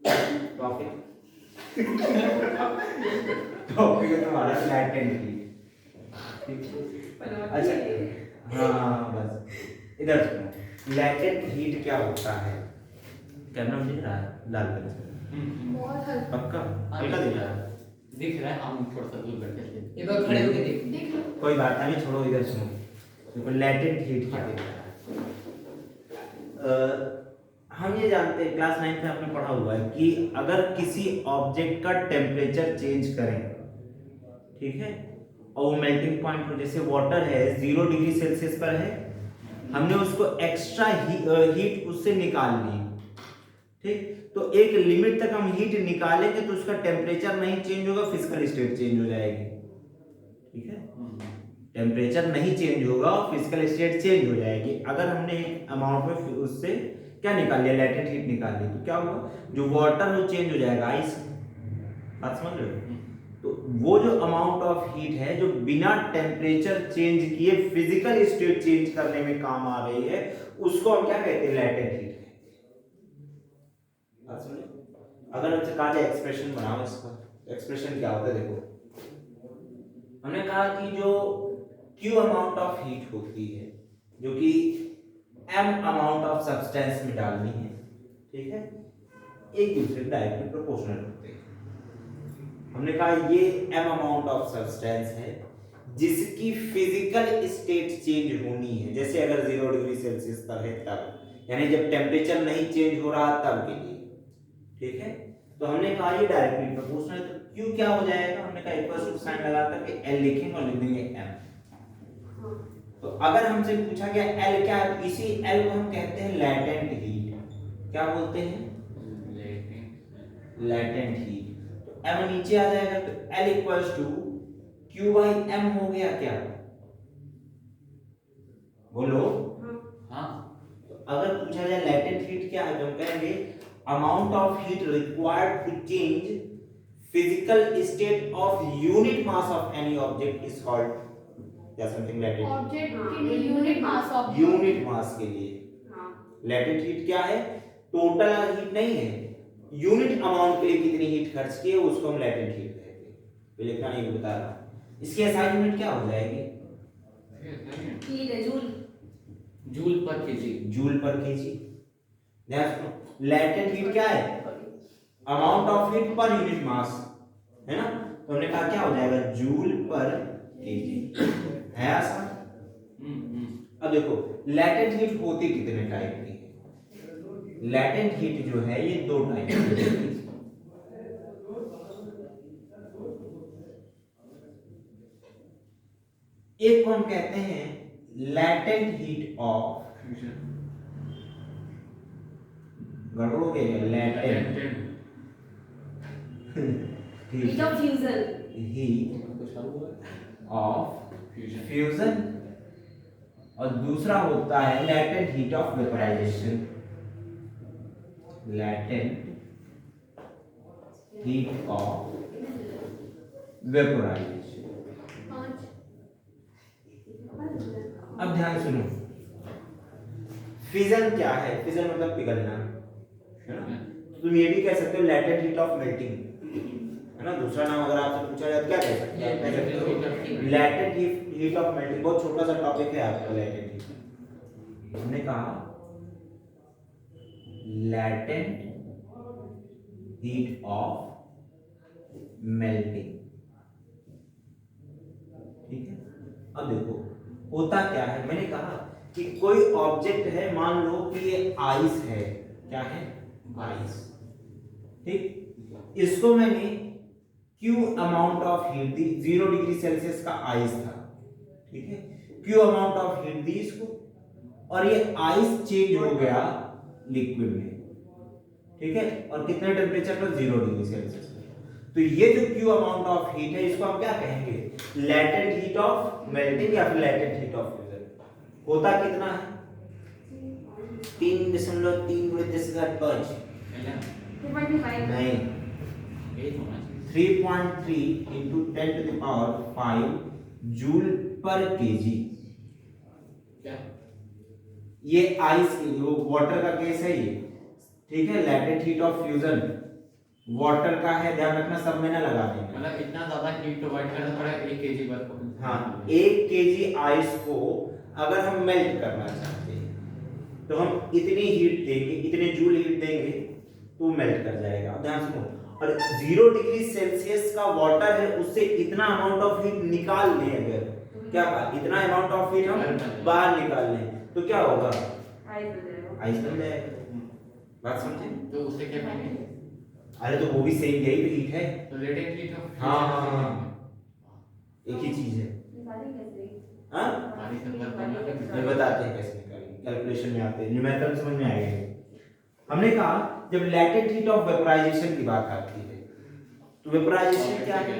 Topic topic है तुम्हारा latent heat. अच्छा हाँ बस इधर सुनो, लैटेंट हीट क्या होता है? कैमरा में दिख रहा है लाल कलर से? बहुत हल्का। पक्का हल्का दिख रहा है? दिख रहा है, हम थोड़ा सा दूर बैठे थे। एक बार खड़े होके देख लो। कोई बात नहीं, छोड़ो, इधर सुनो। देखो लैटेंट हीट क्या होता है? हम ये जानते हैं, क्लास 9 में आपने पढ़ा हुआ है कि अगर किसी ऑब्जेक्ट का टेम्परेचर चेंज करें, ठीक है, और वो मेल्टिंग पॉइंट पर, जैसे वाटर है 0 डिग्री सेल्सियस पर है, हमने उसको एक्स्ट्रा हीट उससे निकाल ली, ठीक, तो एक लिमिट तक हम हीट निकालेंगे तो उसका टेम्परेचर नहीं चेंज होगा, फिजिकल स्टेट चेंज हो जाएगी, ठीक है। टेम्परेचर नहीं चेंज होगा और फिजिकल स्टेट चेंज हो जाएगी। अगर हमने एक अमाउंट में उससे क्या निकाल लिया, लैटेंट हीट निकाल ली, तो क्या होगा, जो वाटर वो चेंज हो जाएगा आइस। बात समझ रहे हो? तो वो जो अमाउंट ऑफ हीट है जो बिना टेम्परेचर चेंज किए फिजिकल स्टेट चेंज करने में काम आ रही है, उसको हम क्या कहते हैं, लैटेंट हीट कहते हैं। बात समझे? अगर हमसे कहा जाए एक्सप्रेशन बनाओ इसका, एक्सप्रेशन क्या होता है? देखो, हमने कहा कि जो Q अमाउंट ऑफ हीट होती है, जो कि M अमाउंट ऑफ सब्सटेंस में डालनी है, ठीक है, एक दूसरे के डायरेक्टली प्रोपोर्शनल होते हैं। हमने कहा ये M अमाउंट ऑफ सब्सटेंस है जिसकी फिजिकल स्टेट चेंज होनी है, जैसे अगर 0 डिग्री सेल्सियस पर है तब, यानी जब टेम्परेचर नहीं चेंज हो रहा तब के लिए, ठीक है। तो हमने कहा ये डायरेक्टली प्रोपोर्शनल है, तो Q क्या हो जाएगा, हमने कहा इक्वल टू साइन लगा करके L लिखेंगे और लिख देंगे M। तो अगर हमसे पूछा गया L क्या है, तो इसी L को हम कहते हैं लैटेंट हीट। क्या बोलते हैं? Latent heat. तो M नीचे आ जाएगा, तो L equals to Q by M हो गया क्या? बोलो। हाँ। तो अगर पूछा जाए लैटेंट हीट क्या है, तो हम कहेंगे amount of heat required to change physical state of unit mass of any object is called या समथिंग लैटेंट। ऑब्जेक्ट के लिए unit mass of, unit mass के लिए लैटेंट हीट क्या है? टोटल हीट नहीं है, यूनिट अमाउंट के लिए कितनी हीट खर्च की है उसको हम लैटेंट हीट कहते हैं। तो लिखना नहीं बता रहा, इसकी एसआई यूनिट क्या हो जाएगी? हीट है, जूल। जूल पर केजी। जूल पर केजी। ध्यान सुनो, लैटेंट हीट क्या है? Amount of heat per unit mass, है ना। तो हमने कहा क्या हो जाएगा, जूल पर केजी। है आसान? अब देखो लैटेंट हीट होती कितने टाइप की है? लैटेंट हीट जो है ये 2 टाइप की है। एक को हम कहते हैं लैटेंट हीट ऑफ, गड़बड़ हो गया, latent heat of fusion, heat of fusion, और दूसरा होता है latent heat of vaporization. Latent heat of vaporization. अब ध्यान सुनो, फिजन क्या है? फिजन मतलब पिघलना, है ना। तुम ये भी कह सकते हो लैटेंट हीट ऑफ मेल्टिंग, है ना। दूसरा नाम अगर आपसे पूछा जाए क्या कह सकते हैं? कह सकते हो लैटेंट हीट ऑफ मेल्टिंग। बहुत छोटा सा टॉपिक है आपका लैटेंट हीट। हमने कहा लैटेंट हीट ऑफ मेल्टिंग, ठीक है। अब देखो होता क्या है, मैंने कहा कि कोई ऑब्जेक्ट है, मान लो कि ये आइस है, क्या है? आइस, ठीक। इसको मैंने Q amount of heat the, 0 degree Celsius का आइस था, ठीक है। Q अमाउंट ऑफ हीट दी इसको, और ये आइस चेंज हो गया लिक्विड में, ठीक है, और कितने टेम्परेचर पर? 0 डिग्री सेल्सियस। तो ये जो Q अमाउंट ऑफ हीट है इसको हम क्या कहेंगे? लैटेंट हीट ऑफ मेल्टिंग या फिर लैटेंट हीट ऑफ फ्यूजन। होता कितना है? 3.3 × 10⁵ नहीं, 3.3 × 10⁵ जूल पर केजी। क्या? ये आइस, वो वाटर का केस है ये, ठीक है। Latent heat of fusion water का है, ध्यान रखना सब में ना लगा देना। मतलब इतना ज्यादा हीट प्रोवाइड करना पड़ा 1 kg बर्फ। हाँ 1 केजी आइस को अगर हम मेल्ट करना चाहते हैं तो हम इतनी हीट देंगे, इतने जूल हीट देंगे तो मेल्ट कर जाएगा। ध्यान सुनो, और 0 डिग्री सेल्सियस का वाटर है, उससे इतना अमाउंट ऑफ हीट निकाल लें, अगर क्या बात, इतना अमाउंट ऑफ हीट हम बाहर निकाल लें तो क्या होगा, आइस बन जाएगा। बात समझे? तो उससे क्या करेंगे? अरे तो वो भी सेम यही तो हीट है। तो लेटेंट हीट ऑफ हाँ एक ही चीज है। हाँ पानी से बर्फ बनना मैं बताते हैं कैसे निकालेंगे, कैलकुलेशन में आते हैं, न्यूमेरिकल समझ में आएगा। हमने कहा जब लैटेंट हीट ऑफ वेपराइजेशन की बात आती है तो वेपराइजेशन क्या है?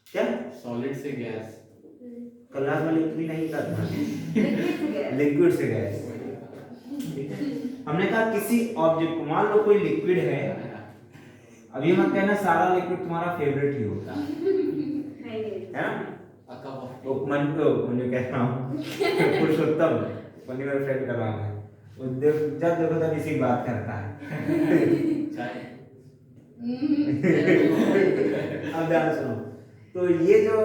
क्या सॉलिड से गैस। क्लास में लिक्विड नहीं था, लिक्विड से गैस। ठीक है, हमने कहा किसी ऑब्जेक्ट को, मान लो कोई लिक्विड है, अभी मत कहना सारा लिक्विड तुम्हारा फेवरेट ही होता है ना? उपमन को मुझे कह रहा हूँ पुरुषोत्तम बनी मेरे फ्रेंड का नाम है, वो जब देखो तब इसी बात करता है। अब ध्यान सुनो, तो ये जो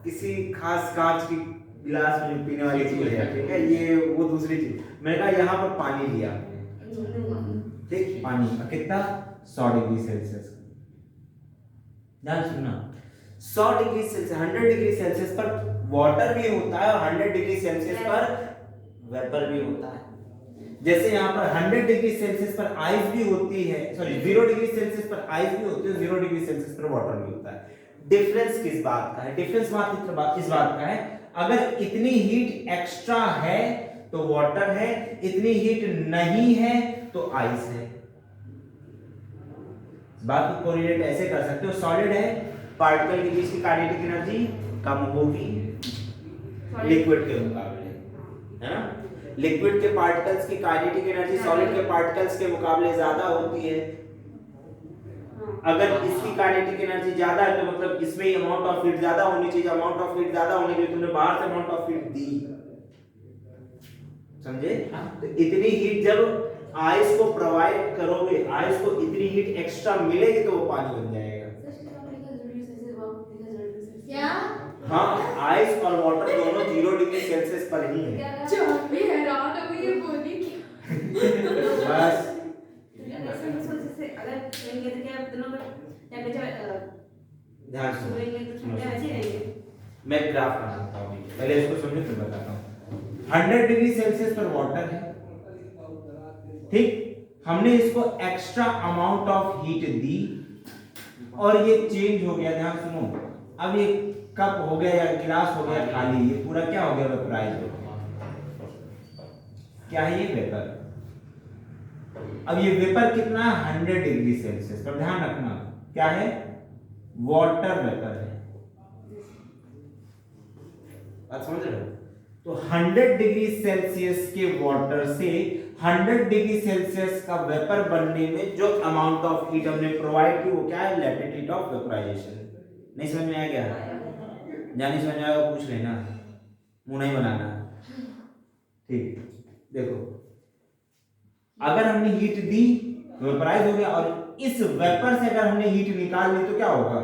किसी खास कांच की गिलास में पीने वाली चीज है, ठीक है, ये वो दूसरी चीज। मैंने कहा यहाँ पर पानी लिया, ठीक, पानी का कितना 100 डिग्री सेल्सियस। ध्यान सुनना, 100 डिग्री सेल्सियस 100 डिग्री सेल्सियस पर वाटर भी होता है और 100 डिग्री सेल्सियस पर वेपर भी होता है। जैसे यहाँ पर 100 डिग्री सेल्सियस पर आइस भी होती है, सॉरी 0 डिग्री सेल्सियस पर आइस भी होती है, 0 डिग्री सेल्सियस पर वाटर भी होता है। डिफरेंस किस बात का है? डिफरेंस बात इस बात का है, अगर इतनी हीट एक्स्ट्रा है तो वाटर है, इतनी हीट नहीं है तो आइस है। बात को कोरिलेट ऐसे कर सकते हो, सॉलिड है, पार्टिकल के बीच की काइनेटिक एनर्जी कम होगी लिक्विड के मुकाबले, है ना? लिक्विड के पार्टिकल्स की काइनेटिक एनर्जी सॉलिड के पार्टिकल्स के मुकाबले ज्यादा होती है। अगर इसकी काइनेटिक एनर्जी ज्यादा है तो मतलब इसमें अमाउंट ऑफ हीट ज्यादा होनी चाहिए, अमाउंट ऑफ हीट ज्यादा होने के लिए तुमने बाहर से अमाउंट ऑफ हीट दी, समझे? तो इतनी हीट जब आइस को प्रोवाइड करोगे, आइस को इतनी हीट एक्स्ट्रा मिलेगी तो वो पानी बन जाएगा। क्या? हाँ, आइस और वाटर दोनों 0 डिग्री सेल्सियस पर ही है। मैं हैरान हो गई, ये बोली क्या? बस अगर कहेंगे तो क्या दोनों का टेंपरेचर ध्यान से तो ऐसे रहेंगे। मैं ग्राफ बनाता हूँ, पहले इसको समझो फिर बताता हूँ। 100 डिग्री सेल्सियस पर वाटर है, ठीक, हमने इसको एक्स्ट्रा अमाउंट ऑफ हीट दी और ये चेंज हो गया। ध्यान सुनो, अब ये कप हो गया या गिलास हो गया खाली, ये पूरा क्या हो गया, वेपराइज हो गया। क्या है ये? वेपर। अब ये वेपर कितना है? 100 डिग्री सेल्सियस पर। ध्यान रखना क्या है, वाटर वेपर है। बात समझ रहे हो? तो 100 डिग्री सेल्सियस के वाटर से 100 डिग्री सेल्सियस का वेपर बनने में जो अमाउंट ऑफ हीट हमने प्रोवाइड की वो क्या है? Latent heat of vaporization. नहीं समझ में आया क्या? जानी समझ में आया पूछ लेना, मुंह नहीं बनाना, ठीक। देखो, अगर हमने हीट दी वेपराइज हो गया और इस वेपर से अगर हमने हीट निकाल ली तो क्या होगा?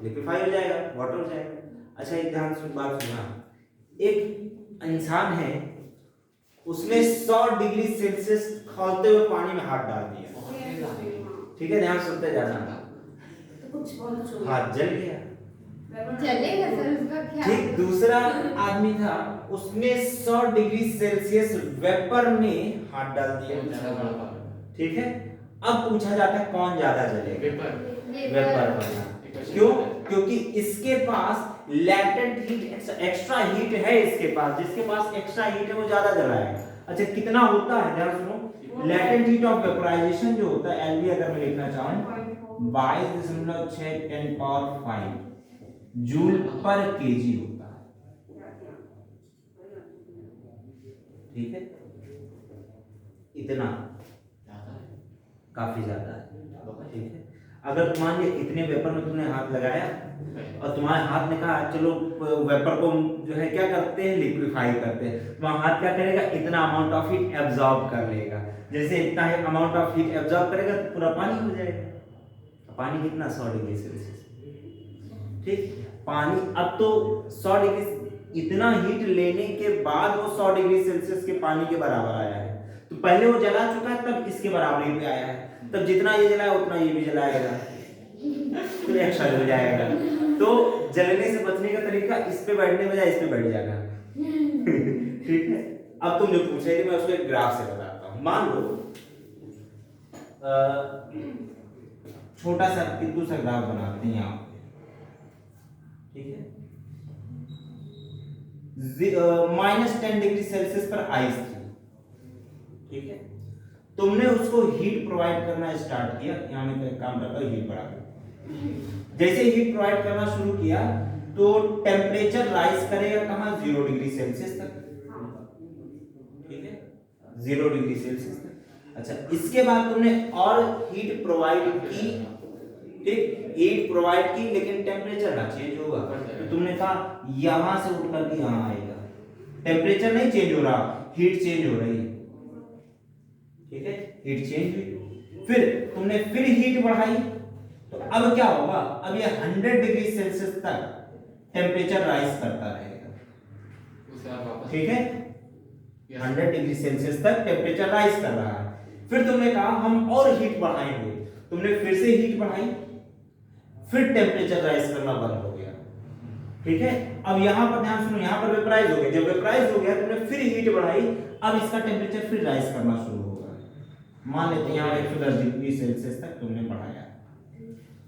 लिक्विफाई हो जाएगा, वाटर हो जाएगा। अच्छा एक ध्यान से बात सुना, एक इंसान है, उसने 100 डिग्री सेल्सियस खौलते हुए पानी में हाथ डाल दिया, ठीक है, ध्यान सुनते जाना, तो कुछ बहुत हाथ जल गया, चलेगा सर, उसका क्या? ठीक। दूसरा आदमी था, उसने 100 डिग्री सेल्सियस वेपर में हाथ डाल दिया, ठीक है। अब पूछा जाता है कौन ज्यादा जलेगा? वेपर। क्यों? क्योंकि इसके पास लैटेंट हीट, एक्स्ट्रा हीट है इसके पास, जिसके पास एक्स्ट्रा हीट है वो ज्यादा जलाएगा। अच्छा कितना होता है? ध्यान सुनो, लैटेंट हीट ऑफ वेपराइजेशन जो होता है एलवी, अगर मैं लिखना चाहूं 22.6 10 पावर 5 जूल पर केजी होता है, ठीक है। इतना काफी ज्यादा है, ठीक है। अगर मान लीजिए इतने वेपर में तुमने हाथ लगाया और तुम्हारे हाथ ने कहा चलो वेपर को जो है क्या करते हैं, लिक्विफाई करते हैं, तुम्हारा हाथ क्या करेगा? इतना अमाउंट ऑफ हीट एब्जॉर्ब कर लेगा। जैसे इतना अमाउंट ऑफ हीट एब्जॉर्ब करेगा तो पूरा पानी हो जाएगा, पानी कितना 100 डिग्री सेल्सियस, ठीक। पानी अब तो 100 डिग्री इतना हीट लेने के बाद वो 100 डिग्री सेल्सियस के पानी के बराबर आया है। तो पहले वो जला चुका है, तब इसके बराबरी पे आया है, तब जितना ये जलाया उतना ये भी जलाएगा, तो एक्स्ट्रा जल जाएगा। तो जलने से बचने का तरीका इस पे बैठने बजाय इस पे बैठ जाएगा। ठीक है। अब तुम जो पूछ रहे थे मैं उसको एक ग्राफ से बताता हूँ। मान लो छोटा सा पिद्दू सा ग्राफ बनाते हैं यहाँ पे, ठीक है। -10 डिग्री सेल्सियस पर आइस थी, ठीक है। तुमने उसको हीट प्रोवाइड करना स्टार्ट किया, यहाँ में काम करता है हीट बढ़ा। जैसे हीट प्रोवाइड करना शुरू किया तो टेम्परेचर राइज करेगा कहाँ, 0 डिग्री सेल्सियस तक, ठीक है, 0 डिग्री सेल्सियस तक। अच्छा, इसके बाद तुमने और हीट प्रोवाइड की, ठीक, हीट प्रोवाइड की, लेकिन टेम्परेचर ना चेंज होगा। तो तुमने कहा यहां से उठ करके यहां आएगा, टेम्परेचर नहीं चेंज हो रहा, हीट चेंज हो रही है, ठीक है, हीट चेंज हुई। फिर तुमने फिर हीट बढ़ाई, तो अब क्या होगा, अब ये 100 डिग्री सेल्सियस तक टेम्परेचर राइज करता रहेगा, ठीक है, 100 डिग्री सेल्सियस तक टेम्परेचर राइज कर रहा है। फिर तुमने कहा हम और हीट बढ़ाएंगे, तुमने फिर से हीट बढ़ाई, फिर टेम्परेचर राइज करना बंद हो गया, ठीक है। अब यहां पर ध्यान सुनो, यहां पर वेपराइज हो गया, जब वेपराइज हो गया तुमने फिर हीट बढ़ाई, अब इसका टेम्परेचर फिर राइज करना शुरू होगा। मान लेते हैं यहां 110 डिग्री सेल्सियस तक तुमने बढ़ाया।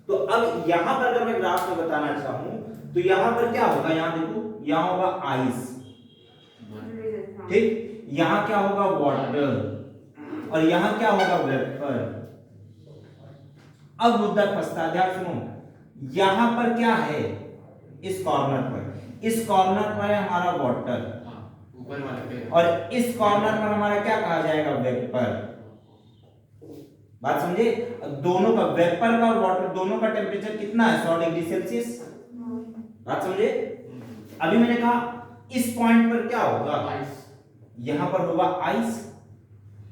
तो अब यहां पर अगर मैं ग्राफ में बताना चाहूं तो यहां पर क्या होगा, यहां देखो, यहां होगा आइस, ठीक, यहां क्या होगा वाटर, और यहां क्या होगा वेपर। अब मुद्दा फंसता है, ध्यान सुनो, यहां पर क्या है, इस कॉर्नर पर, इस कॉर्नर पर है हमारा वाटर, ऊपर वाले पे, और इस कॉर्नर पर हमारा क्या कहा जाएगा, वेपर। बात समझे, दोनों का, वेपर का और वाटर दोनों का टेम्परेचर कितना है, 100 डिग्री सेल्सियस। बात समझे। अभी मैंने कहा इस पॉइंट पर क्या होगा, आइस, यहां पर होगा आइस,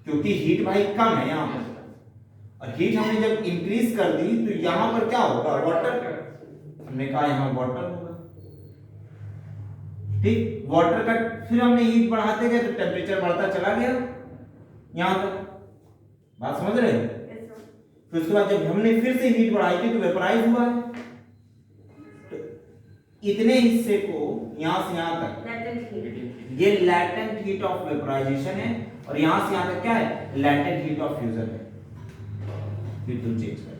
क्योंकि हीट भाई कम है यहां पर, और हीट हमने जब इंक्रीज कर दी तो यहां पर क्या होगा, वाटर। हमने कहा यहां वाटर होगा, ठीक, वाटर का फिर हमने हीट बढ़ाते गए तो टेम्परेचर बढ़ता चला गया यहां तक। बात समझ रहे हैं। फिर उसके बाद जब हमने फिर से हीट बढ़ाई थी तो वेपराइज हुआ है, तो इतने हिस्से को यहां से यहां तक ये लैटेंट हीट ऑफ वेपराइजेशन है, और यहां से यहां तक क्या है, लैटेंट हीट ऑफ फ्यूजन है। फिर तुम चेंज कर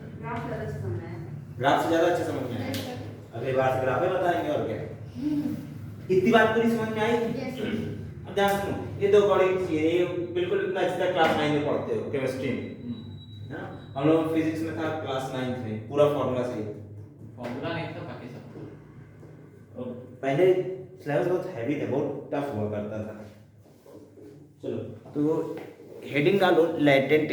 ग्राफ से ज्यादा अच्छे समझ में आएगा, अगली बार से ग्राफ बताएंगे और क्या। इतनी बात पूरी समझ में आई। अब ध्यान सुनो, ये दो बड़ी चीजें, ये बिल्कुल इतना अच्छी तरह क्लास 9 में पढ़ते हो केमिस्ट्री में, है ना। हम लोग फिजिक्स में था क्लास 9 में, पूरा फार्मूला सही, फॉर्मूला नहीं था बाकी सब। पहले सिलेबस बहुत हैवी था, बहुत टफ हुआ करता था। चलो, तो हेडिंग डालो लैटेंट